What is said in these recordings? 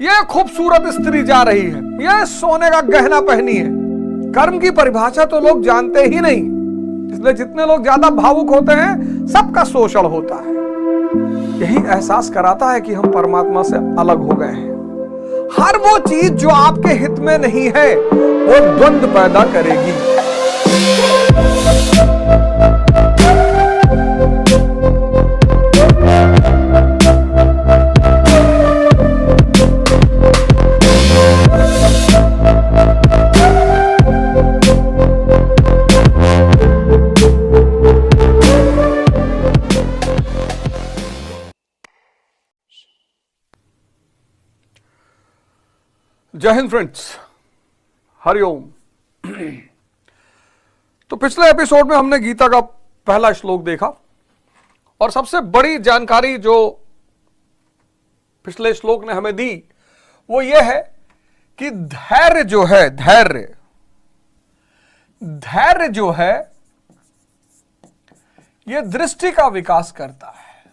यह खूबसूरत स्त्री जा रही है, यह सोने का गहना पहनी है। कर्म की परिभाषा तो लोग जानते ही नहीं, इसलिए जितने लोग ज्यादा भावुक होते हैं सबका शोषण होता है। यही एहसास कराता है कि हम परमात्मा से अलग हो गए हैं। हर वो चीज जो आपके हित में नहीं है वो द्वंद्व पैदा करेगी। जय हिंद फ्रेंड्स, हरिओम। तो पिछले एपिसोड में हमने गीता का पहला श्लोक देखा और सबसे बड़ी जानकारी जो पिछले श्लोक ने हमें दी वो ये है कि धैर्य जो है, धैर्य जो है ये दृष्टि का विकास करता है।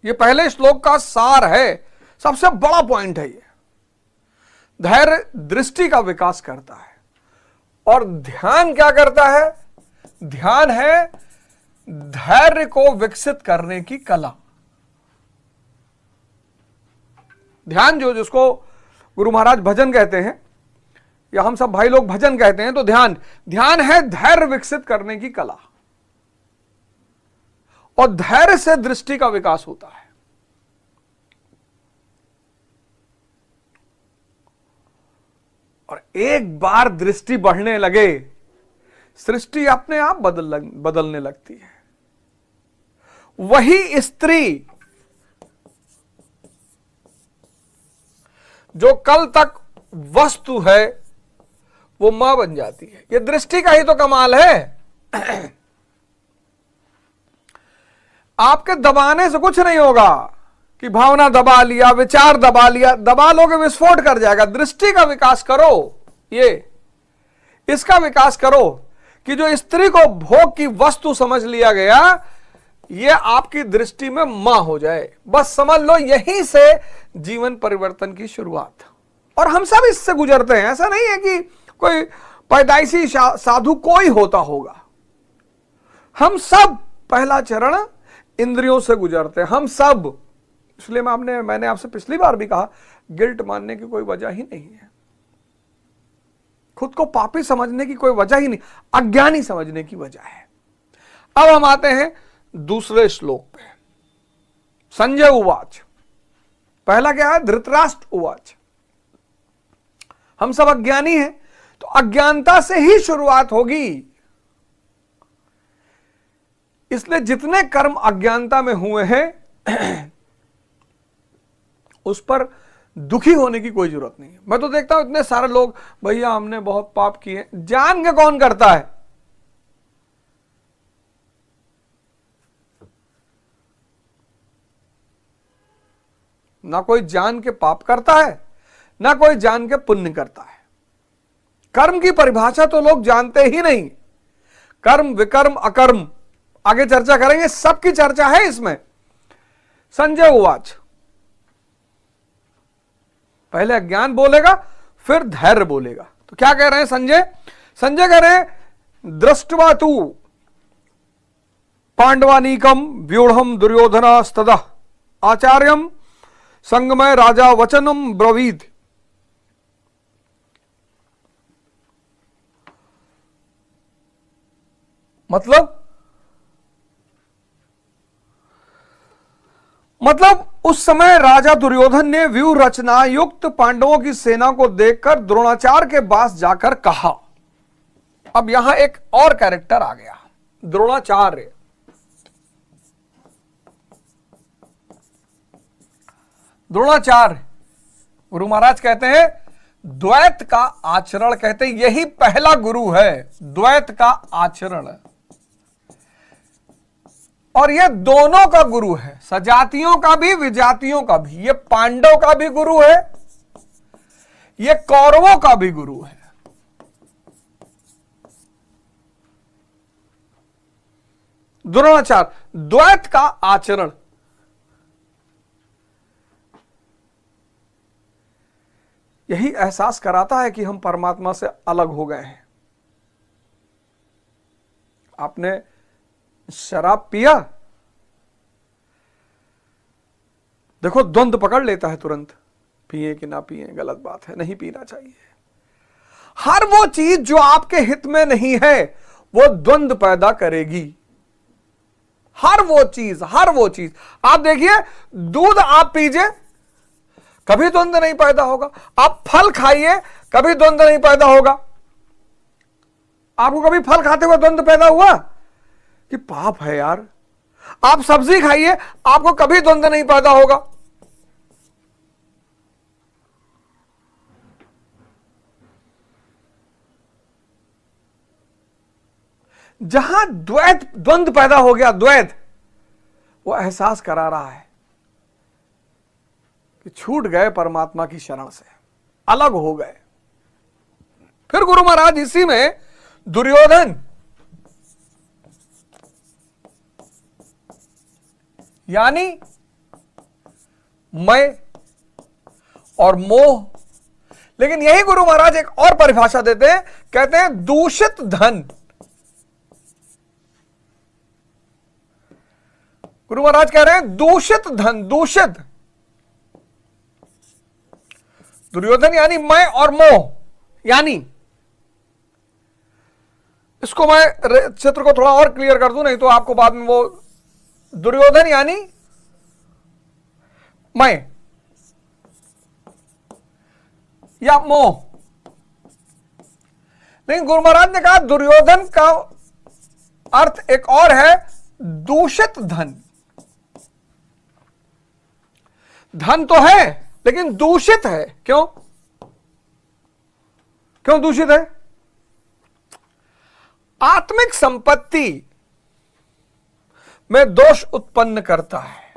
ये पहले श्लोक का सार है, सबसे बड़ा पॉइंट है ये। धैर्य दृष्टि का विकास करता है और ध्यान क्या करता है? ध्यान है धैर्य को विकसित करने की कला। ध्यान जिसको गुरु महाराज भजन कहते हैं या हम सब भाई लोग भजन कहते हैं, तो ध्यान है धैर्य विकसित करने की कला। और धैर्य से दृष्टि का विकास होता है। और एक बार दृष्टि बढ़ने लगे, सृष्टि अपने आप बदलने लगती है। वही स्त्री जो कल तक वस्तु है वो मां बन जाती है। ये दृष्टि का ही तो कमाल है। आपके दबाने से कुछ नहीं होगा कि भावना दबा लिया, विचार दबा लिया, दबा लोगे विस्फोट कर जाएगा। दृष्टि का विकास करो, इसका विकास करो कि जो स्त्री को भोग की वस्तु समझ लिया गया, ये आपकी दृष्टि में मां हो जाए। बस समझ लो यहीं से जीवन परिवर्तन की शुरुआत। और हम सब इससे गुजरते हैं। ऐसा नहीं है कि कोई पैदाइशी साधु कोई होता होगा। हम सब पहला चरण इंद्रियों से गुजरते हैं, हम सब। इसलिए मैंने आपसे पिछली बार भी कहा, गिल्ट मानने की कोई वजह ही नहीं है। खुद को पापी समझने की कोई वजह ही नहीं, अज्ञानी समझने की वजह है। अब हम आते हैं दूसरे श्लोक पे। संजय उवाच, पहला क्या है? धृतराष्ट्र उवाच। हम सब अज्ञानी हैं, तो अज्ञानता से ही शुरुआत होगी। इसलिए जितने कर्म अज्ञानता में हुए हैं उस पर दुखी होने की कोई जरूरत नहीं है। मैं तो देखता हूं इतने सारे लोग, भैया हमने बहुत पाप किए। जान के कौन करता है? ना कोई जान के पाप करता है, ना कोई जान के पुण्य करता है। कर्म की परिभाषा तो लोग जानते ही नहीं। कर्म, विकर्म, अकर्म, आगे चर्चा करेंगे, सबकी चर्चा है इसमें। संजय उवाच, पहले अज्ञान बोलेगा, फिर धैर्य बोलेगा। तो क्या कह रहे हैं संजय? संजय कह रहे हैं, दृष्ट्वा तु पांडवानीकम व्यूढ़म दुर्योधनास्ततः आचार्यम संगमय राजा वचनम ब्रवीद। मतलब उस समय राजा दुर्योधन ने व्यूह रचना युक्त पांडवों की सेना को देखकर द्रोणाचार्य के पास जाकर कहा। अब यहां एक और कैरेक्टर आ गया, द्रोणाचार्य। द्रोणाचार्य गुरु महाराज कहते हैं द्वैत का आचरण, कहते हैं यही पहला गुरु है, द्वैत का आचरण। और ये दोनों का गुरु है, सजातियों का भी, विजातियों का भी। ये पांडव का भी गुरु है, ये कौरवों का भी गुरु है। द्रोणाचार्य, द्वैत का आचरण। यही एहसास कराता है कि हम परमात्मा से अलग हो गए हैं। आपने शराब पिया, देखो द्वंद्व पकड़ लेता है तुरंत, पिए कि ना पिए, गलत बात है, नहीं पीना चाहिए। हर वो चीज जो आपके हित में नहीं है वो द्वंद्व पैदा करेगी। हर वो चीज आप देखिए, दूध आप पीजिए, कभी द्वंद्व नहीं पैदा होगा। आप फल खाइए, कभी द्वंद्व नहीं पैदा होगा। आपको कभी फल खाते हुए द्वंद्व पैदा हुआ कि पाप है यार? आप सब्जी खाइए, आपको कभी द्वंद्व नहीं पैदा होगा। जहां द्वंद्व पैदा हो गया, द्वैत, वो एहसास करा रहा है कि छूट गए परमात्मा की शरण से, अलग हो गए। फिर गुरु महाराज इसी में दुर्योधन यानी मैं और मोह, लेकिन यही गुरु महाराज एक और परिभाषा देते हैं, कहते हैं दूषित धन। गुरु महाराज कह रहे हैं दूषित धन, दूषित। दुर्योधन यानी मैं और मोह, यानी इसको मैं चित्र को थोड़ा और क्लियर कर दूं, नहीं तो आपको बाद में वो, दुर्योधन यानी मैं या मोह। लेकिन गुरु महाराज ने कहा दुर्योधन का अर्थ एक और है, दूषित धन। धन तो है लेकिन दूषित है। क्यों दूषित है? आत्मिक संपत्ति में दोष उत्पन्न करता है।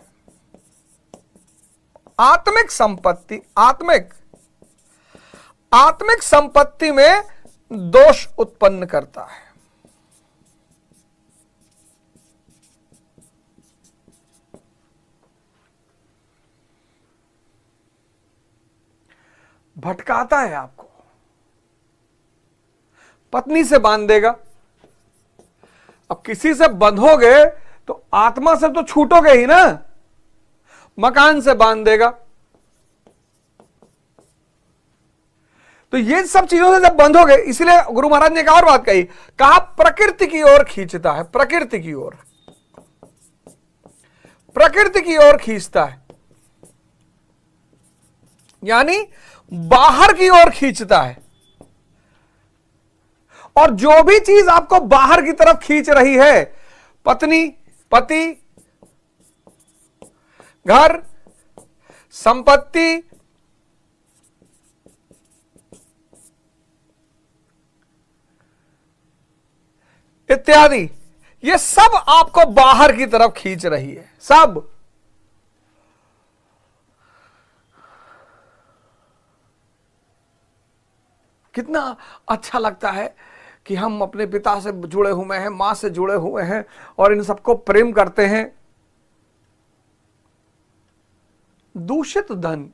आत्मिक संपत्ति, आत्मिक संपत्ति में दोष उत्पन्न करता है। भटकाता है आपको, पत्नी से बांध देगा। अब किसी से बंधोगे तो आत्मा से तो छूटोगे ही ना, मकान से बांध देगा। तो ये सब चीजों से जब बंधोगे, इसलिए गुरु महाराज ने एक और बात कही, कहा प्रकृति की ओर खींचता है, प्रकृति की ओर, प्रकृति की ओर खींचता है, यानी बाहर की ओर खींचता है। और जो भी चीज आपको बाहर की तरफ खींच रही है, पत्नी, पति, घर, संपत्ति, इत्यादि, ये सब आपको बाहर की तरफ खींच रही है, सब। कितना अच्छा लगता है कि हम अपने पिता से जुड़े हुए हैं, मां से जुड़े हुए हैं और इन सबको प्रेम करते हैं। दूषित धन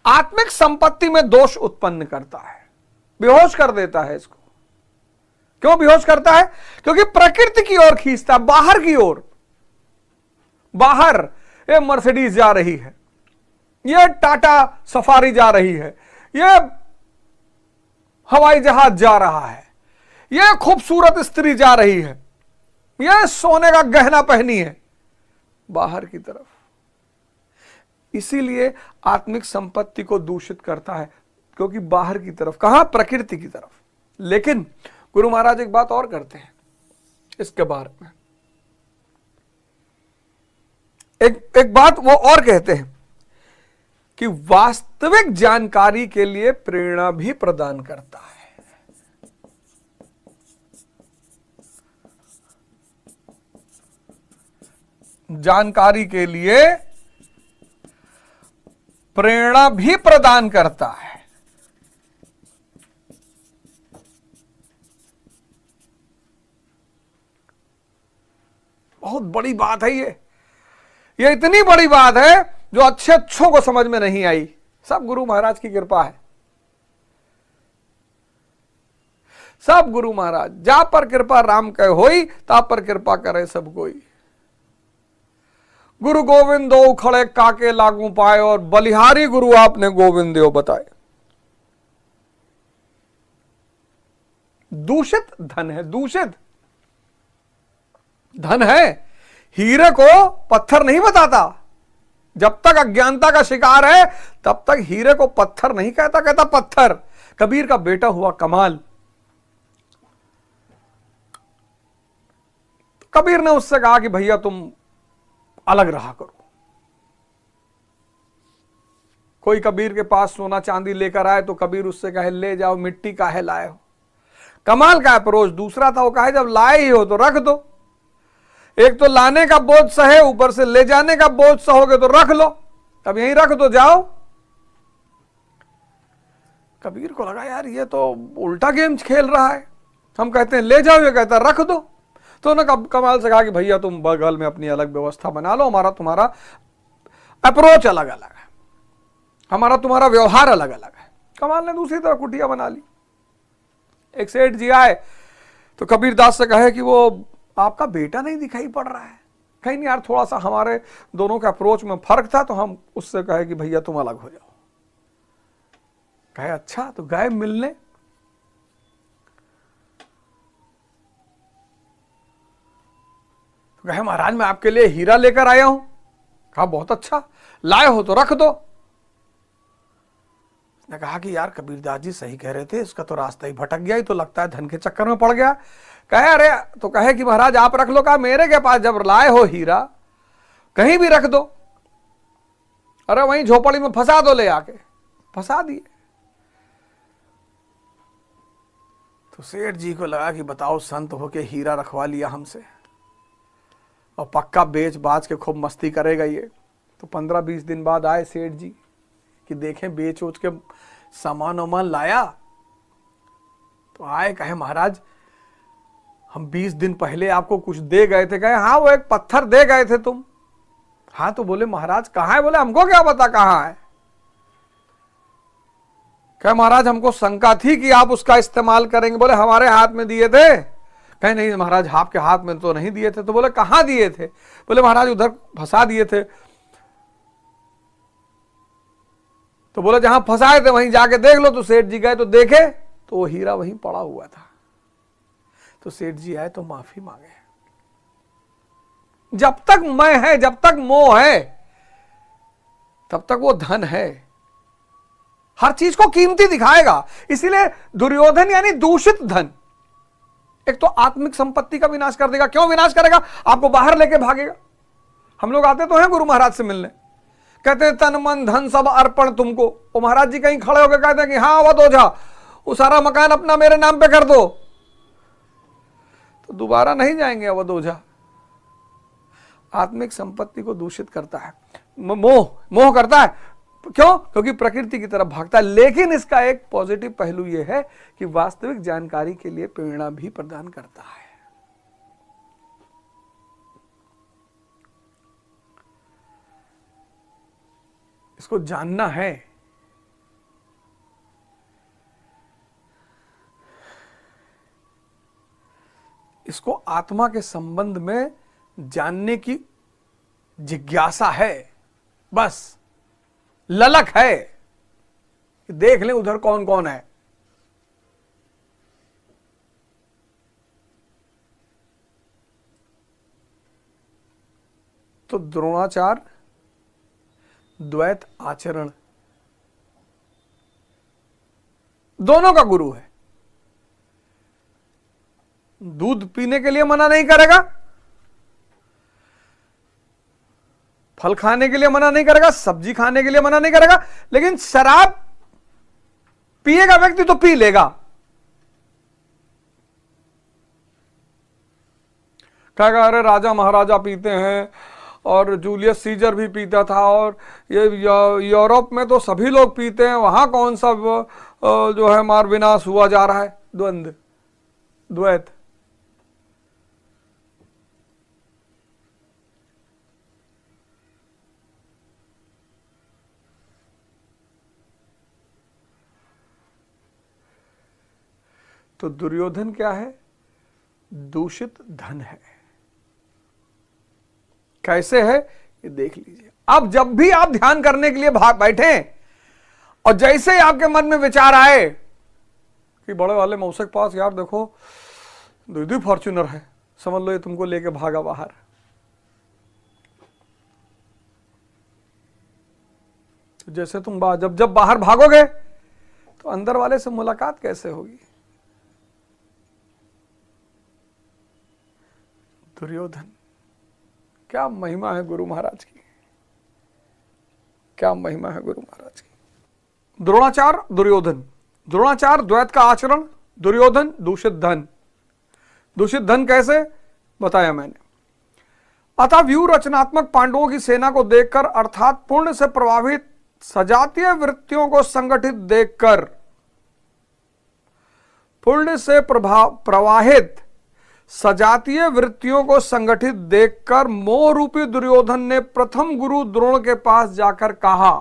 आत्मिक संपत्ति में दोष उत्पन्न करता है, बेहोश कर देता है इसको। क्यों बेहोश करता है? क्योंकि प्रकृति की ओर खींचता है, बाहर की ओर। बाहर ये मर्सिडीज जा रही है, ये टाटा सफारी जा रही है, ये हवाई जहाज जा रहा है, ये खूबसूरत स्त्री जा रही है, ये सोने का गहना पहनी है, बाहर की तरफ। इसीलिए आत्मिक संपत्ति को दूषित करता है, क्योंकि बाहर की तरफ, कहां? प्रकृति की तरफ। लेकिन गुरु महाराज एक बात और करते हैं इसके बारे में, एक बात वो और कहते हैं कि वास्तविक जानकारी के लिए प्रेरणा भी प्रदान करता है। जानकारी के लिए प्रेरणा भी प्रदान करता है। बहुत बड़ी बात है ये इतनी बड़ी बात है जो अच्छे अच्छों को समझ में नहीं आई, सब गुरु महाराज की कृपा है, सब गुरु महाराज। जा पर कृपा राम कह होई, ता पर कृपा करे सब कोई। गुरु गोविंद दो खड़े काके लागू पाए, और बलिहारी गुरु आपने गोविंद देव बताए। दूषित धन है, दूषित धन है। हीरे को पत्थर नहीं बताता। जब तक अज्ञानता का शिकार है तब तक हीरे को पत्थर नहीं कहता, कहता पत्थर। कबीर का बेटा हुआ कमाल। कबीर ने उससे कहा कि भैया तुम अलग रहा करो। कोई कबीर के पास सोना चांदी लेकर आए तो कबीर उससे कहे ले जाओ, मिट्टी काहे लाए हो। कमाल का अप्रोच। दूसरा था वो कहे जब लाए ही हो तो रख दो। एक तो लाने का बोझ सहे, ऊपर से ले जाने का बोझ सहोगे तो रख लो, अब यहीं रख दो जाओ। कबीर को लगा यार ये तो उल्टा गेम खेल रहा है। हम कहते हैं ले जाओ, ये कहता है रख दो। तो उन्होंने कमाल से कहा कि भैया तुम बगल में अपनी अलग व्यवस्था बना लो, हमारा तुम्हारा अप्रोच अलग अलग है, हमारा तुम्हारा व्यवहार अलग अलग है। कमाल ने दूसरी तरफ कुटिया बना ली। एक सेठ जी आए तो कबीर दास से कहे कि वो आपका बेटा नहीं दिखाई पड़ रहा है। कहीं नहीं यार, थोड़ा सा हमारे दोनों के अप्रोच में फर्क था, तो हम उससे कहे कि भैया तुम अलग हो जाओ। कहे अच्छा, तो गए मिलने। तो कहे महाराज मैं आपके लिए हीरा लेकर आया हूं। कहा बहुत अच्छा, लाए हो तो रख दो। ने कहा कि यार कबीरदास जी सही कह रहे थे, इसका तो रास्ता ही भटक गया, ही तो लगता है धन के चक्कर में पड़ गया। कहे अरे, तो कहे कि महाराज आप रख लो। कहा मेरे के पास जब लाए हो हीरा कहीं भी रख दो, अरे वहीं झोपड़ी में फंसा दो, ले आके फंसा दिए। तो सेठ जी को लगा कि बताओ संत होके हीरा रखवा लिया हमसे, और पक्का बेच बाज के खूब मस्ती करेगा ये। तो 15-20 दिन बाद आए सेठ जी कि देखें बेच उच के सामान वामान लाया। तो आए, कहे महाराज हम 20 दिन पहले आपको कुछ दे गए थे। कहे हाँ वो एक पत्थर दे गए थे तुम। हाँ, तो बोले महाराज कहाँ है। बोले हमको क्या पता कहाँ है। कहे महाराज हमको शंका थी कि आप उसका इस्तेमाल करेंगे। बोले हमारे हाथ में दिए थे। कहे नहीं महाराज आपके हाथ में तो नहीं दिए थे। तो बोले कहाँ दिए थे। बोले महाराज उधर फंसा दिए थे। तो बोले जहां फंसाए थे वहीं जाके देख लो। तो सेठ जी गए तो देखे तो वो हीरा वहीं पड़ा हुआ था। तो सेठ जी आए तो माफी मांगे। जब तक मैं है, जब तक मोह है, तब तक वो धन है, हर चीज को कीमती दिखाएगा। इसीलिए दुर्योधन यानी दूषित धन एक तो आत्मिक संपत्ति का विनाश कर देगा। क्यों विनाश करेगा? आपको बाहर लेके भागेगा। हम लोग आते तो हैं गुरु महाराज से मिलने, कहते हैं तन मन धन सब अर्पण तुमको। वो महाराज जी कहीं खड़े होकर कहते हैं कि हाँ अवध ओझा वो सारा मकान अपना मेरे नाम पे कर दो, तो दोबारा नहीं जाएंगे अवध ओझा। आत्मिक संपत्ति को दूषित करता है, मोह करता है। क्यों? क्योंकि प्रकृति की तरफ भागता है। लेकिन इसका एक पॉजिटिव पहलू यह है कि वास्तविक जानकारी के लिए प्रेरणा भी प्रदान करता है। इसको जानना है। इसको आत्मा के संबंध में जानने की जिज्ञासा है, बस ललक है कि देख लें उधर कौन कौन है। तो द्रोणाचार्य द्वैत आचरण दोनों का गुरु है। दूध पीने के लिए मना नहीं करेगा, फल खाने के लिए मना नहीं करेगा, सब्जी खाने के लिए मना नहीं करेगा, लेकिन शराब पिएगा व्यक्ति तो पी लेगा। कहेगा अरे राजा महाराजा पीते हैं और जूलियस सीजर भी पीता था और ये यूरोप में तो सभी लोग पीते हैं, वहां कौन सा जो है मार विनाश हुआ जा रहा है। द्वंद्व, द्वैत। तो दुर्योधन क्या है? दूषित धन है। कैसे है ये देख लीजिए। अब जब भी आप ध्यान करने के लिए भाग बैठे और जैसे ही आपके मन में विचार आए कि बड़े वाले मौसे के पास यार देखो दो फॉर्च्यूनर है, समझ लो ये तुमको लेके भागा बाहर, तो जैसे तुम जब बाहर भागोगे तो अंदर वाले से मुलाकात कैसे होगी? दुर्योधन, क्या महिमा है गुरु महाराज की, क्या महिमा है गुरु महाराज की। द्रोणाचार्य, दुर्योधन। द्रोणाचार्य द्वैत का आचरण, दुर्योधन दूषित धन। दूषित धन कैसे बताया मैंने। अतः व्यू रचनात्मक पांडवों की सेना को देखकर अर्थात पुण्य से प्रभावित सजातीय वृत्तियों को संगठित देखकर, पुण्य से प्रवाहित सजातीय वृत्तियों को संगठित देखकर मोह रूपी दुर्योधन ने प्रथम गुरु द्रोण के पास जाकर कहा।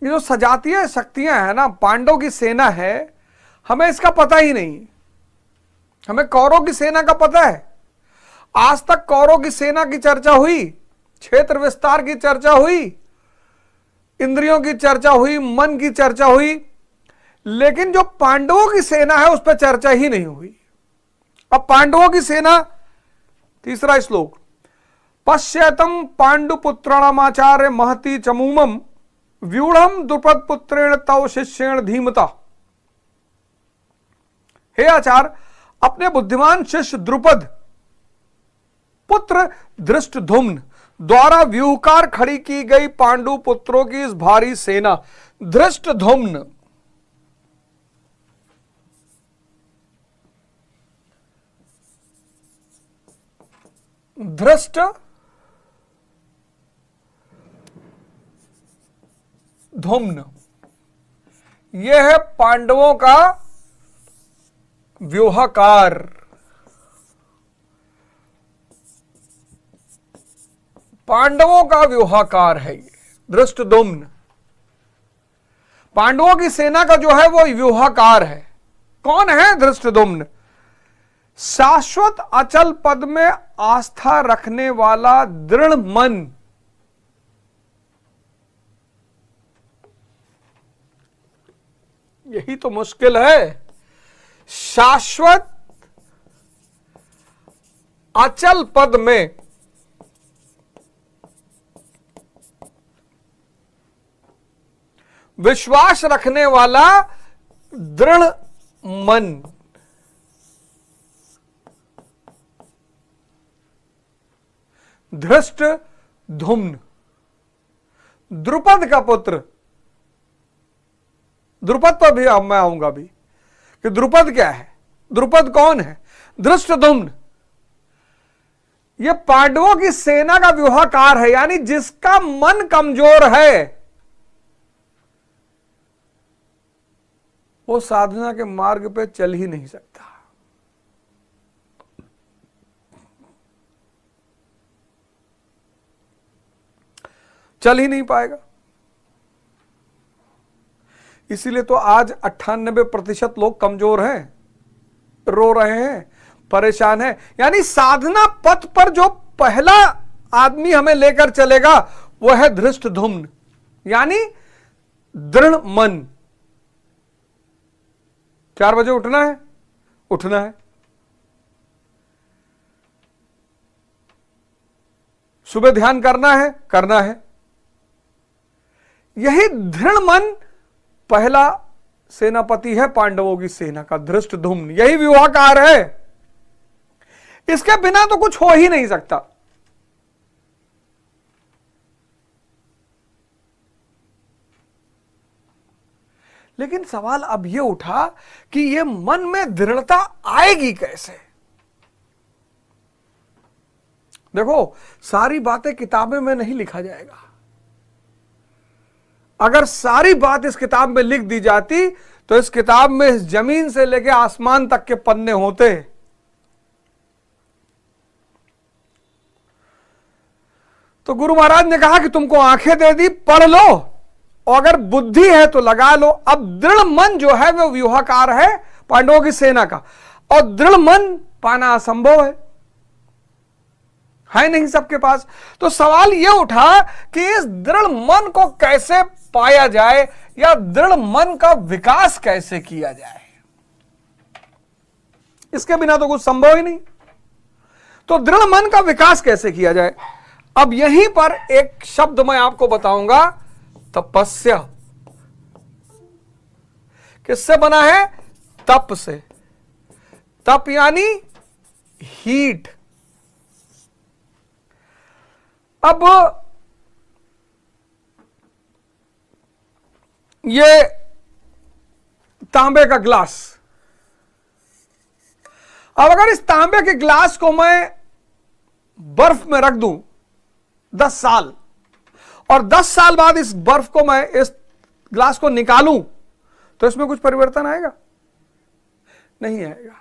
ये जो सजातीय शक्तियां है ना, पांडव की सेना है, हमें इसका पता ही नहीं। हमें कौरव की सेना का पता है, आज तक कौरव की सेना की चर्चा हुई, क्षेत्र विस्तार की चर्चा हुई, इंद्रियों की चर्चा हुई, मन की चर्चा हुई, लेकिन जो पांडवों की सेना है उस पर चर्चा ही नहीं हुई। अब पांडवों की सेना, तीसरा श्लोक, पश्यतम पांडुपुत्राणामाचार्य महती चमूमम व्यूढ़म द्रुपद पुत्रेण तव शिष्येण धीमता। हे आचार्य, अपने बुद्धिमान शिष्य द्रुपद पुत्र धृष्टद्युम्न द्वारा व्यूहकार खड़ी की गई पांडु पुत्रों की इस भारी सेना, धृष्टद्युम्न धृष्ट धुम्न, यह है पांडवों का व्यूहकार। पांडवों का व्यूहकार है ये धृष्टद्युम्न। पांडवों की सेना का जो है वो व्यूहकार है। कौन है धृष्टद्युम्न? शाश्वत अचल पद में आस्था रखने वाला दृढ़ मन, यही तो मुश्किल है। शाश्वत अचल पद में विश्वास रखने वाला दृढ़ मन, धृष्टद्युम्न, द्रुपद का पुत्र। द्रुपद पर भी मैं आऊंगा भी कि द्रुपद क्या है, द्रुपद कौन है? धृष्टद्युम्न। यह पांडवों की सेना का व्यूहकार है, यानी जिसका मन कमजोर है वो साधना के मार्ग पे चल ही नहीं सकता। चल ही नहीं पाएगा। इसीलिए तो आज 98% लोग कमजोर हैं, रो रहे हैं, परेशान हैं। यानी साधना पथ पर जो पहला आदमी हमें लेकर चलेगा वो है धृष्टद्युम्न, यानी दृढ़ मन। 4 बजे उठना है, उठना है। सुबह ध्यान करना है, करना है। यही दृढ़ मन पहला सेनापति है पांडवों की सेना का, धृष्टद्युम्न। यही व्यूहकार है, इसके बिना तो कुछ हो ही नहीं सकता। लेकिन सवाल अब यह उठा कि यह मन में दृढ़ता आएगी कैसे? देखो, सारी बातें किताबें में नहीं लिखा जाएगा। अगर सारी बात इस किताब में लिख दी जाती तो इस किताब में इस जमीन से लेकर आसमान तक के पन्ने होते। तो गुरु महाराज ने कहा कि तुमको आंखें दे दी, पढ़ लो और अगर बुद्धि है तो लगा लो। अब दृढ़ मन जो है वो व्यूहाकार है पांडवों की सेना का, और दृढ़ मन पाना असंभव है नहीं सबके पास। तो सवाल यह उठा कि इस दृढ़ मन को कैसे पाया जाए, या दृढ़ मन का विकास कैसे किया जाए। इसके बिना तो कुछ संभव ही नहीं। तो दृढ़ मन का विकास कैसे किया जाए, अब यहीं पर एक शब्द मैं आपको बताऊंगा, तपस्या। किससे बना है? तप से। तप यानी हीट। अब ये तांबे का ग्लास, अब अगर इस तांबे के ग्लास को मैं बर्फ में रख दूं 10 साल, और 10 साल बाद इस बर्फ को मैं इस ग्लास को निकालूं, तो इसमें कुछ परिवर्तन आएगा? नहीं आएगा।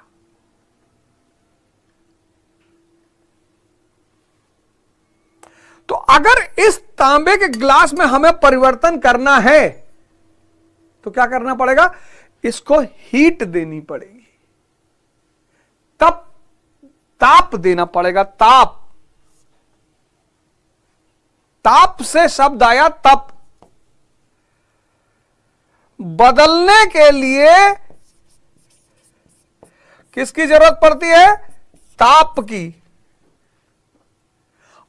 तो अगर इस तांबे के ग्लास में हमें परिवर्तन करना है तो क्या करना पड़ेगा? इसको हीट देनी पड़ेगी, तब ताप देना पड़ेगा। ताप, ताप से शब्द आया तप। बदलने के लिए किसकी जरूरत पड़ती है? ताप की।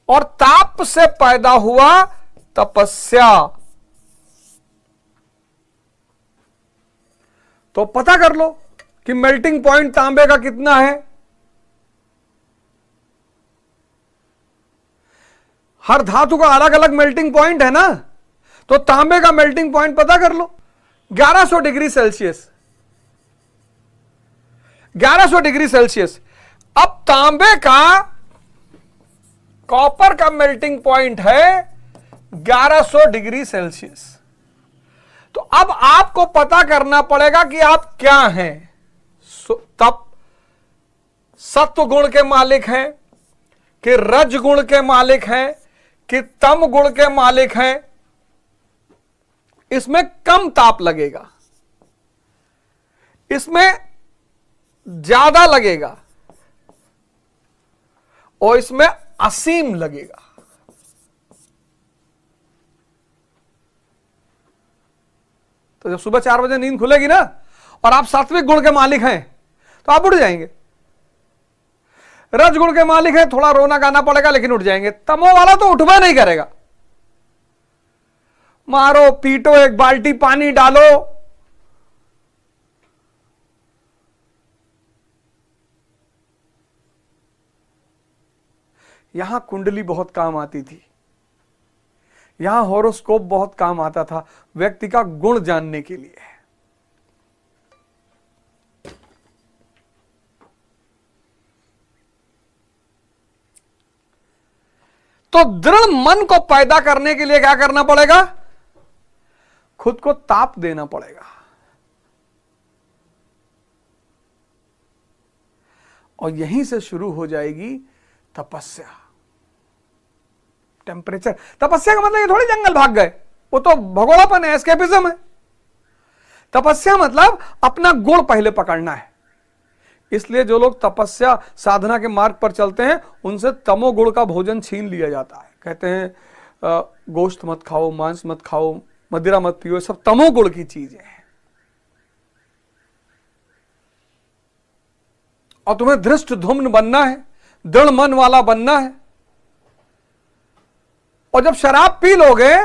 और ताप से पैदा हुआ तपस्या। तो पता कर लो कि मेल्टिंग पॉइंट तांबे का कितना है। हर धातु का अलग अलग मेल्टिंग पॉइंट है ना, तो तांबे का मेल्टिंग पॉइंट पता कर लो, 1100 डिग्री सेल्सियस। 1100 degree Celsius. अब तांबे का, कॉपर का मेल्टिंग पॉइंट है 1100 डिग्री सेल्सियस। तो अब आपको पता करना पड़ेगा कि आप क्या हैं। तब सत्व गुण के मालिक हैं कि रज गुण के मालिक हैं कि तम गुण के मालिक हैं। इसमें कम ताप लगेगा, इसमें ज्यादा लगेगा, और इसमें असीम लगेगा। तो जब सुबह 4 बजे नींद खुलेगी ना, और आप सात्विक गुण के मालिक हैं, तो आप उठ जाएंगे। रज गुण के मालिक हैं, थोड़ा रोना गाना पड़ेगा लेकिन उठ जाएंगे। तमो वाला तो उठवा नहीं करेगा, मारो पीटो, एक बाल्टी पानी डालो, यहां कुंडली बहुत काम आती थी, यहां हॉरोस्कोप बहुत काम आता था व्यक्ति का गुण जानने के लिए। तो दृढ़ मन को पैदा करने के लिए क्या करना पड़ेगा? खुद को ताप देना पड़ेगा। और यहीं से शुरू हो जाएगी तपस्या। टेम्परेचर, तपस्या का मतलब ये थोड़ी जंगल भाग गए, वो तो भगोड़ापन है, एस्केपिज्म है। तपस्या मतलब अपना गुण पहले पकड़ना है। इसलिए जो लोग तपस्या साधना के मार्ग पर चलते हैं, उनसे तमोगुण का भोजन छीन लिया जाता है। कहते हैं गोश्त मत खाओ, मांस मत खाओ, मदिरा मत पियो, सब तमोगुण की चीजें हैं। और तुम्हें धृष्ट धुम्न बनना है, दृढ़ मन वाला बनना है। और जब शराब पी लोगे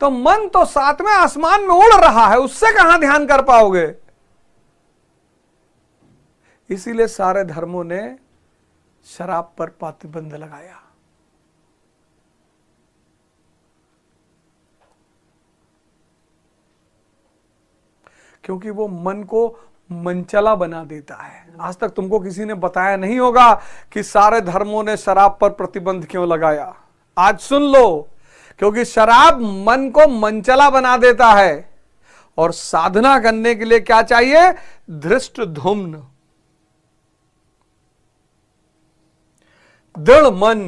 तो मन तो 7वें आसमान में उड़ रहा है, उससे कहां ध्यान कर पाओगे। इसीलिए सारे धर्मों ने शराब पर प्रतिबंध लगाया। क्योंकि वो मन को मनचला बना देता है। आज तक तुमको किसी ने बताया नहीं होगा कि सारे धर्मों ने शराब पर प्रतिबंध क्यों लगाया। आज सुन लो, क्योंकि शराब मन को मनचला बना देता है। और साधना करने के लिए क्या चाहिए? धृष्ट धुम्न, दृढ़ मन।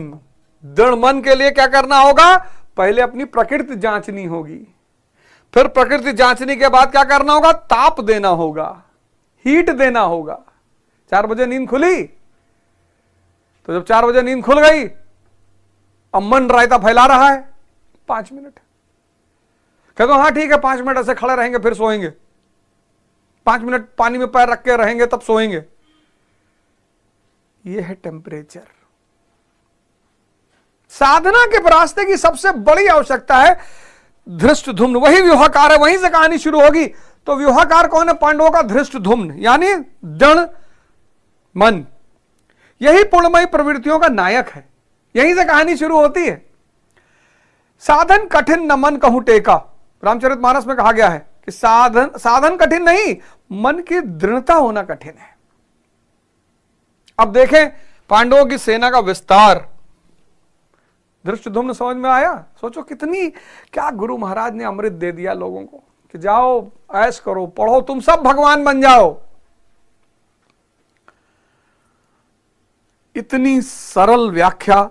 दृढ़ मन के लिए क्या करना होगा? पहले अपनी प्रकृति जांचनी होगी। फिर प्रकृति जांचने के बाद क्या करना होगा? ताप देना होगा, हीट देना होगा। 4 बजे नींद खुली, तो जब 4 बजे नींद खुल गई, अब मन रायता फैला रहा है, 5 मिनट कहते हो हाँ ठीक है, 5 मिनट ऐसे खड़े रहेंगे फिर सोएंगे, 5 मिनट पानी में पैर रख के रहेंगे तब सोएंगे। यह है टेम्परेचर। साधना के रास्ते की सबसे बड़ी आवश्यकता है धृष्टद्युम्न। वही व्यूहाकार है, वहीं से कहानी शुरू होगी। तो व्यूहाकार कौन है? पांडवों का धृष्टद्युम्न, यानी दृढ़ मन। यही पूर्णमयी प्रवृत्तियों का नायक है, यहीं से कहानी शुरू होती है। साधन कठिन न मन कहूं टेका, रामचरितमानस में कहा गया है कि साधन कठिन नहीं, मन की दृढ़ता होना कठिन है। अब देखें पांडवों की सेना का विस्तार। धृष्टद्युम्न समझ में आया? सोचो कितनी, क्या गुरु महाराज ने अमृत दे दिया लोगों को कि जाओ ऐश करो, पढ़ो, तुम सब भगवान बन जाओ। इतनी सरल व्याख्या।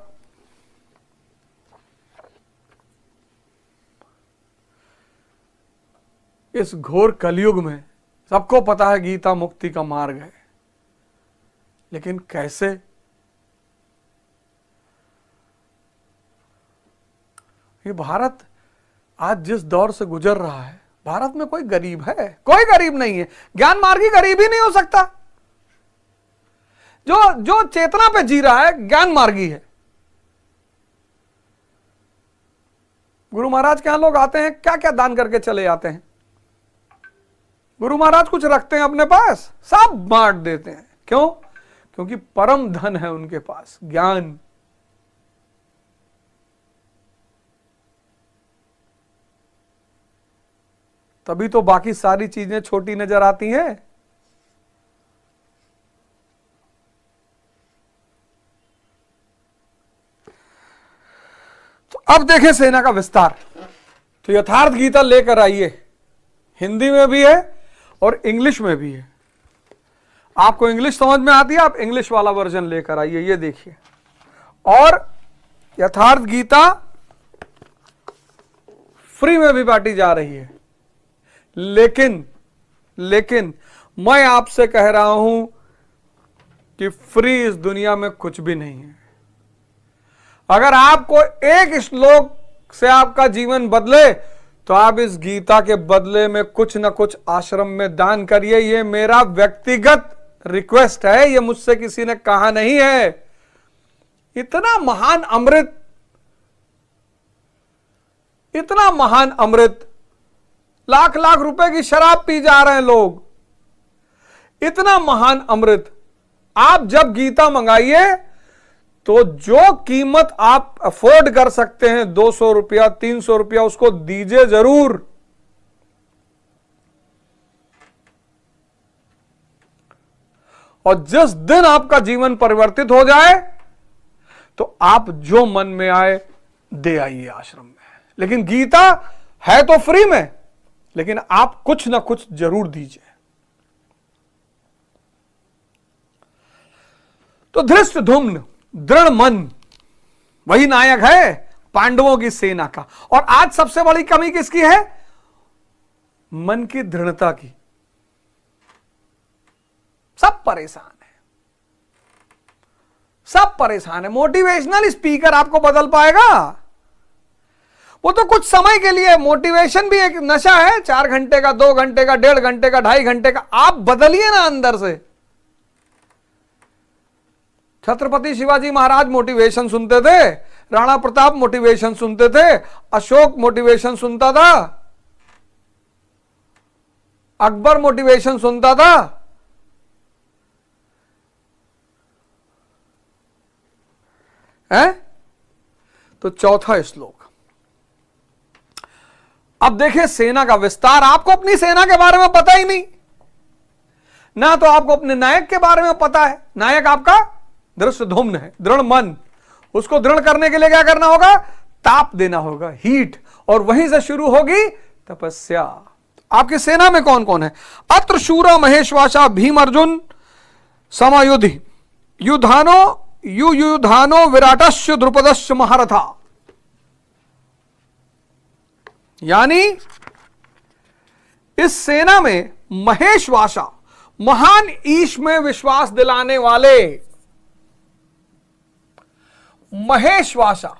इस घोर कलयुग में सबको पता है गीता मुक्ति का मार्ग है, लेकिन कैसे? ये भारत आज जिस दौर से गुजर रहा है, भारत में कोई गरीब है? कोई गरीब नहीं है। ज्ञान मार्गी गरीब ही नहीं हो सकता। जो चेतना पे जी रहा है ज्ञान मार्गी है। गुरु महाराज के यहां लोग आते हैं, क्या क्या दान करके चले जाते हैं। गुरु महाराज कुछ रखते हैं अपने पास, सब बांट देते हैं। क्यों? क्योंकि परम धन है उनके पास, ज्ञान। तभी तो बाकी सारी चीजें छोटी नजर आती हैं। तो अब देखें सेना का विस्तार। तो यथार्थ गीता लेकर आइए, हिंदी में भी है और इंग्लिश में भी है। आपको इंग्लिश समझ में आती है, आप इंग्लिश वाला वर्जन लेकर आइए, ये देखिए। और यथार्थ गीता फ्री में भी बांटी जा रही है। लेकिन मैं आपसे कह रहा हूं कि फ्री इस दुनिया में कुछ भी नहीं है। अगर आपको एक श्लोक से आपका जीवन बदले, तो आप इस गीता के बदले में कुछ ना कुछ आश्रम में दान करिए। ये मेरा व्यक्तिगत रिक्वेस्ट है, ये मुझसे किसी ने कहा नहीं है। इतना महान अमृत, इतना महान अमृत, लाख लाख रुपए की शराब पी जा रहे हैं लोग। इतना महान अमृत, आप जब गीता मंगाइए तो जो कीमत आप अफोर्ड कर सकते हैं, 200 रुपया, 300 रुपया, उसको दीजिए जरूर। और जिस दिन आपका जीवन परिवर्तित हो जाए, तो आप जो मन में आए दे आइए आश्रम में। लेकिन गीता है तो फ्री में, लेकिन आप कुछ ना कुछ जरूर दीजिए। तो धृष्टद्युम्न, दृढ़ मन, वही नायक है पांडवों की सेना का। और आज सबसे बड़ी कमी किसकी है? मन की दृढ़ता की। सब परेशान है, सब परेशान है। मोटिवेशनल स्पीकर आपको बदल पाएगा? वो तो कुछ समय के लिए। मोटिवेशन भी एक नशा है, 4 घंटे का, 2 घंटे का, 1.5 घंटे का, 2.5 घंटे का। आप बदलिए ना अंदर से। छत्रपति शिवाजी महाराज मोटिवेशन सुनते थे, राणा प्रताप मोटिवेशन सुनते थे, अशोक मोटिवेशन सुनता था, अकबर मोटिवेशन सुनता था। है? तो चौथा श्लोक। अब देखिए सेना का विस्तार। आपको अपनी सेना के बारे में पता ही नहीं ना, तो आपको अपने नायक के बारे में पता है। नायक आपका धृष्टद्युम्न है, दृढ़ मन। उसको दृढ़ करने के लिए क्या करना होगा? ताप देना होगा, हीट। और वहीं से शुरू होगी तपस्या। आपकी सेना में कौन कौन है? अत्र शूरा महेशवासा भीम अर्जुन समयुधि युधानो विराटश्च द्रुपदश्च महारथा। यानी इस सेना में महेशवासा, महान ईश में विश्वास दिलाने वाले, महेशवासा,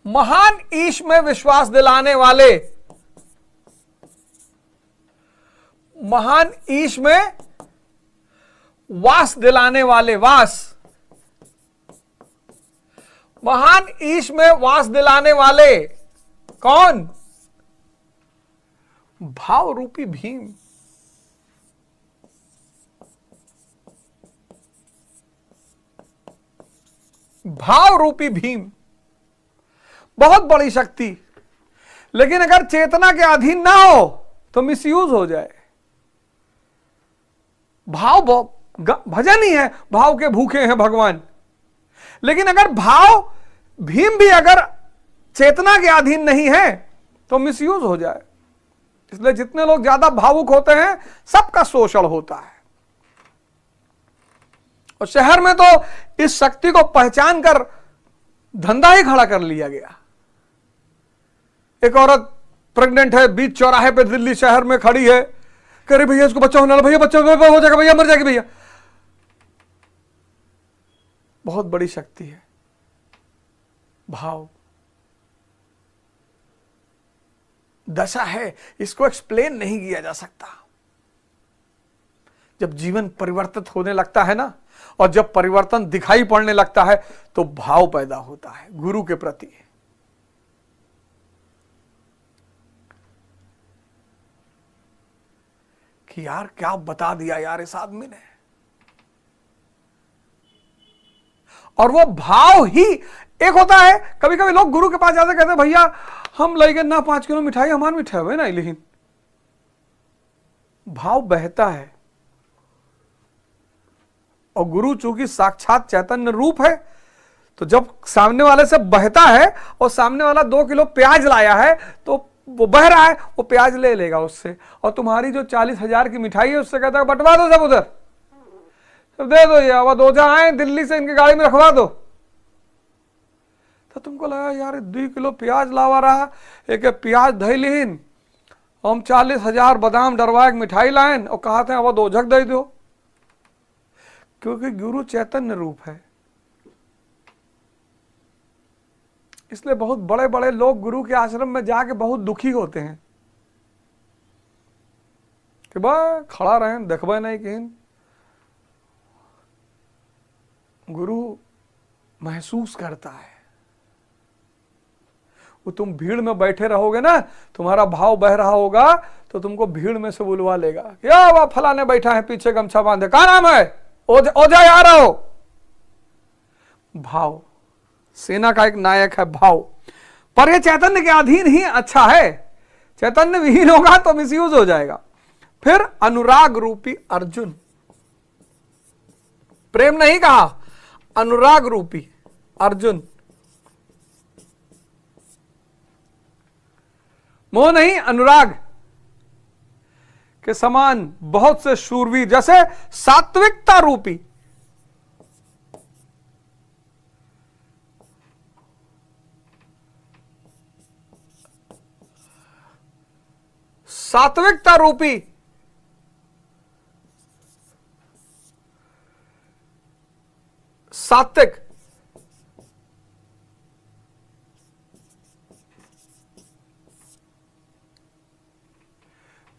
महान ईश में विश्वास दिलाने वाले, महान ईश में वास दिलाने वाले, वास, महान ईश में वास दिलाने वाले कौन? भाव रूपी भीम। भाव रूपी भीम बहुत बड़ी शक्ति, लेकिन अगर चेतना के अधीन ना हो तो मिसयूज हो जाए। भाव भजन ही है, भाव के भूखे हैं भगवान, लेकिन अगर भाव भीम भी अगर चेतना के अधीन नहीं है तो मिसयूज हो जाए। इसलिए जितने लोग ज्यादा भावुक होते हैं सबका शोषण होता है। और शहर में तो इस शक्ति को पहचान कर धंधा ही खड़ा कर लिया गया। एक औरत प्रेग्नेंट है, बीच चौराहे पे दिल्ली शहर में खड़ी है, कह रही भैया इसको बच्चा होने वाला, भैया बच्चा हो जाएगा, भैया मर जाएगी भैया। बहुत बड़ी शक्ति है भाव, दशा है, इसको एक्सप्लेन नहीं किया जा सकता। जब जीवन परिवर्तित होने लगता है ना, और जब परिवर्तन दिखाई पड़ने लगता है तो भाव पैदा होता है गुरु के प्रति। कि यार क्या बता दिया यार इस आदमी ने। और वो भाव ही एक होता है। कभी कभी लोग गुरु के पास जाते कहते भैया हम लेंगे ना 5 किलो मिठाई, हमारे मिठाई हुए ना, लेकिन भाव बहता है। और गुरु चूंकि साक्षात चैतन्य रूप है, तो जब सामने वाले से बहता है और सामने वाला 2 किलो प्याज लाया है तो वो बह रहा है, वो प्याज ले लेगा उससे, और तुम्हारी जो 40,000 की मिठाई है उससे कहता है बंटवा दो सब उधर, सब दे दो, ये अब दोजा आए दिल्ली से इनकी गाड़ी में रखवा दो। तो तुमको लगा यार 2 किलो प्याज लावा रहा, एक प्याज धैलीन, हम 40,000 बादाम डरवा एक मिठाई लाइन और कहा था अब दो झक दे दो। क्योंकि गुरु चैतन्य रूप है। इसलिए बहुत बड़े बड़े लोग गुरु के आश्रम में जाके बहुत दुखी होते हैं कि बा खड़ा रहे देखबे नहीं कहीं। गुरु महसूस करता है। वो तुम भीड़ में बैठे रहोगे ना, तुम्हारा भाव बह रहा होगा तो तुमको भीड़ में से बुलवा लेगा, क्या वह फलाने बैठा है पीछे गमछा बांधे, क्या नाम है, ओझा आ रहा हो। भाव सेना का एक नायक है भाव। पर यह चैतन्य के अधीन ही अच्छा है, चैतन्य विहीन होगा तो मिसयूज हो जाएगा। फिर अनुराग रूपी अर्जुन, प्रेम नहीं कहा, अनुराग रूपी अर्जुन, मोह नहीं अनुराग के समान बहुत से शूरवीर, जैसे सात्विकता रूपी, सात्विकता रूपी सात्विक,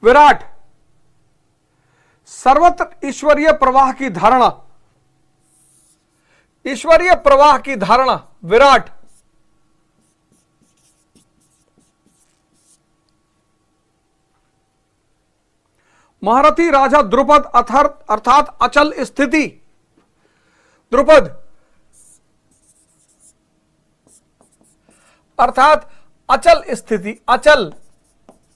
विराट, सर्वत्र ईश्वरीय प्रवाह की धारणा, ईश्वरीय प्रवाह की धारणा विराट, महारथी राजा द्रुपद अर्थात अचल स्थिति, द्रुपद अर्थात अचल स्थिति, अचल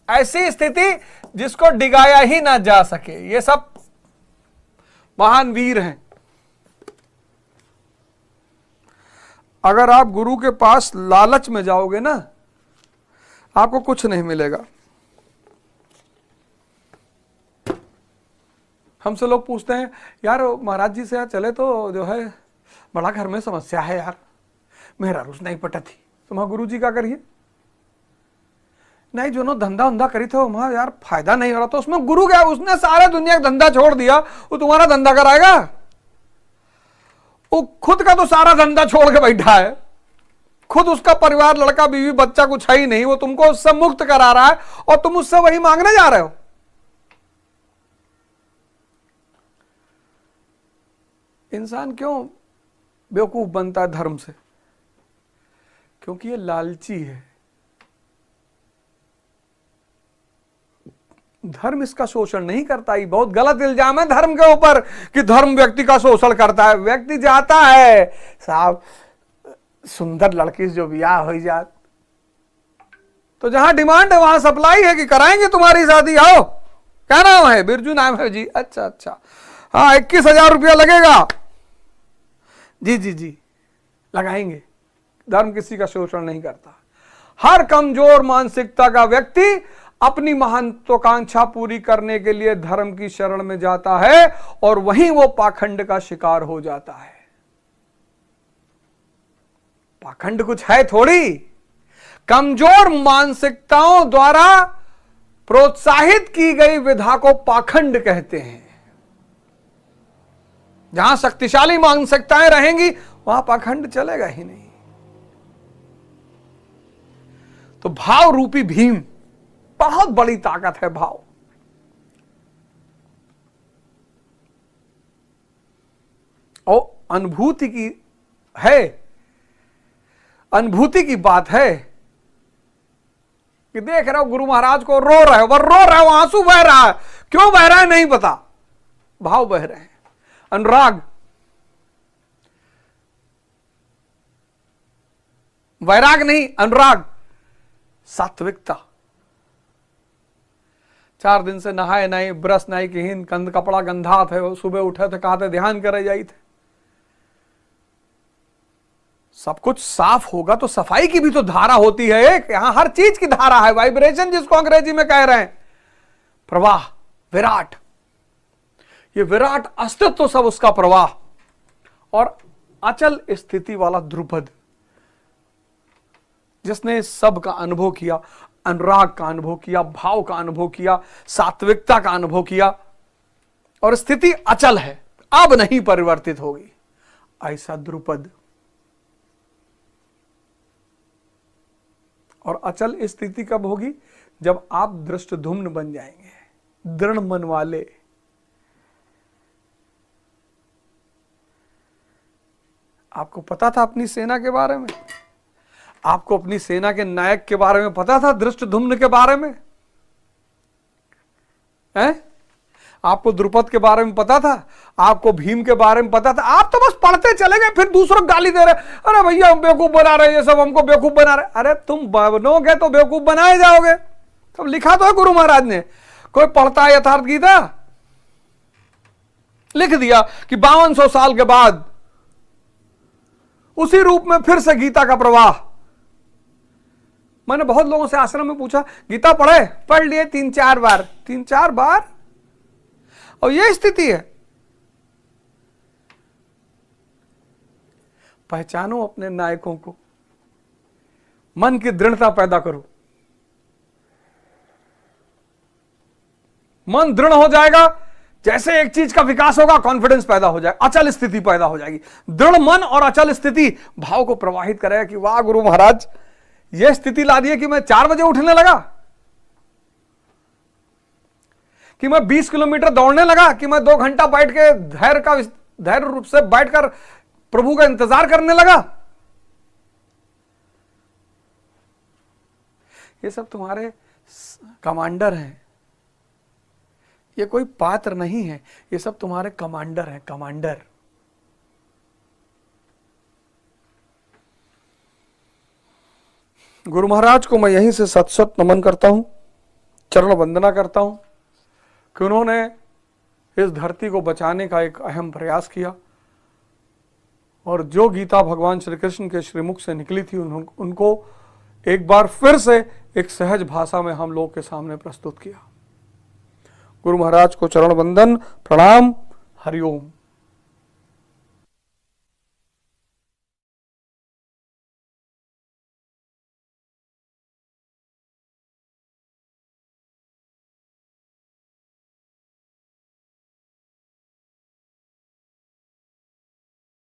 ऐसी स्थिति जिसको डिगाया ही ना जा सके। ये सब महान वीर हैं। अगर आप गुरु के पास लालच में जाओगे ना, आपको कुछ नहीं मिलेगा। हमसे लोग पूछते हैं यार महाराज जी से यार चले तो जो है बड़ा घर में समस्या है यार, मेरा रुस नहीं पटा थी, तो गुरु जी का करिए, नहीं जो धंधा उंधा करी थे वहां यार फायदा नहीं हो रहा, तो उसमें गुरु क्या, उसने सारे दुनिया का धंधा छोड़ दिया, वो तुम्हारा धंधा कराएगा? वो खुद का तो सारा धंधा छोड़ के बैठा है, खुद उसका परिवार, लड़का बीवी बच्चा कुछ है ही नहीं, वो तुमको उससे मुक्त करा रहा है और तुम उससे वही मांगने जा रहे हो। इंसान क्यों बेवकूफ बनता है धर्म से? क्योंकि ये लालची है। धर्म इसका शोषण नहीं करता। ये बहुत गलत इल्जाम है धर्म के ऊपर कि धर्म व्यक्ति का शोषण करता है। व्यक्ति जाता है साहब सुंदर लड़की से जो ब्याह हो जात, तो जहां डिमांड है वहां सप्लाई है कि कराएंगे तुम्हारी शादी, आओ। क्या नाम है? बिरजू नाम है जी। अच्छा अच्छा, हाँ 21,000 रुपया लगेगा जी जी जी, लगाएंगे। धर्म किसी का शोषण नहीं करता। हर कमजोर मानसिकता का व्यक्ति अपनी महत्वाकांक्षा पूरी करने के लिए धर्म की शरण में जाता है और वहीं वो पाखंड का शिकार हो जाता है। पाखंड कुछ है थोड़ी, कमजोर मानसिकताओं द्वारा प्रोत्साहित की गई विधा को पाखंड कहते हैं। जहां शक्तिशाली मानसिकताएं रहेंगी वहां पाखंड चलेगा ही नहीं। तो भाव रूपी भीम, बहुत बड़ी ताकत है भाव। और अनुभूति की है, अनुभूति की बात है कि देख रहे हो गुरु महाराज को, रो रहे हो, वो रो रहे हो, आंसू बह रहा है, क्यों बह रहा है नहीं पता, भाव बह रहे हैं। अनुराग, वैराग नहीं, अनुराग, सात्विकता। 4 दिन से नहाए नहीं, ब्रश नहीं किहीन, कंध कपड़ा गंधा थे, सुबह उठे थे, कहा थे ध्यान करे जाई थे। सब कुछ साफ होगा तो सफाई की भी तो धारा होती है एक, यहां हर चीज की धारा है, वाइब्रेशन जिसको अंग्रेजी में कह रहे हैं, प्रवाह, विराट। ये विराट अस्तित्व सब उसका प्रवाह और अचल स्थिति वाला ध्रुपद, जिसने सब का अनुभव किया, अनुराग का अनुभव किया, भाव का अनुभव किया, सात्विकता का अनुभव किया, और स्थिति अचल है, अब नहीं परिवर्तित होगी, ऐसा ध्रुपद। और अचल स्थिति कब होगी? जब आप दृष्टधुम्न बन जाएंगे, दृढ़ मन वाले। आपको पता था अपनी सेना के बारे में? आपको अपनी सेना के नायक के बारे में पता था? दृष्टधुम्न के बारे में है? आपको द्रुपद के बारे में पता था? आपको भीम के बारे में पता था? आप तो बस पढ़ते चले गए, फिर दूसरों को गाली दे रहे, अरे भैया हम बेवकूफ बना रहे, ये सब हमको बेवकूफ बना रहे। अरे तुम बनोगे तो बेवकूफ बनाए जाओगे। तब लिखा तो है गुरु महाराज ने, कोई पढ़ता है यथार्थ गीता? लिख दिया कि 5200 साल के बाद उसी रूप में फिर से गीता का प्रवाह। मैंने बहुत लोगों से आश्रम में पूछा, गीता पढ़े? पढ़ लिए 3-4 बार। 3-4 बार? और यह स्थिति है। पहचानो अपने नायकों को, मन की दृढ़ता पैदा करो। मन दृढ़ हो जाएगा, जैसे एक चीज का विकास होगा, कॉन्फिडेंस पैदा हो जाएगा, अचल स्थिति पैदा हो जाएगी। दृढ़ मन और अचल स्थिति भाव को प्रवाहित करेगा कि वाह गुरु महाराज, यह स्थिति ला दी है कि मैं 4 बजे उठने लगा, कि मैं 20 किलोमीटर दौड़ने लगा, कि मैं 2 घंटा बैठ के धैर्य रूप से बैठकर प्रभु का इंतजार करने लगा। ये सब तुम्हारे कमांडर हैं, ये कोई पात्र नहीं है, ये सब तुम्हारे कमांडर हैं, कमांडर। गुरु महाराज को मैं यहीं से सत नमन करता हूं, चरण वंदना करता हूं कि उन्होंने इस धरती को बचाने का एक अहम प्रयास किया, और जो गीता भगवान श्री कृष्ण के श्रीमुख से निकली थी उनको एक बार फिर से एक सहज भाषा में हम लोग के सामने प्रस्तुत किया। गुरु महाराज को चरण वंदन, प्रणाम, हरिओम।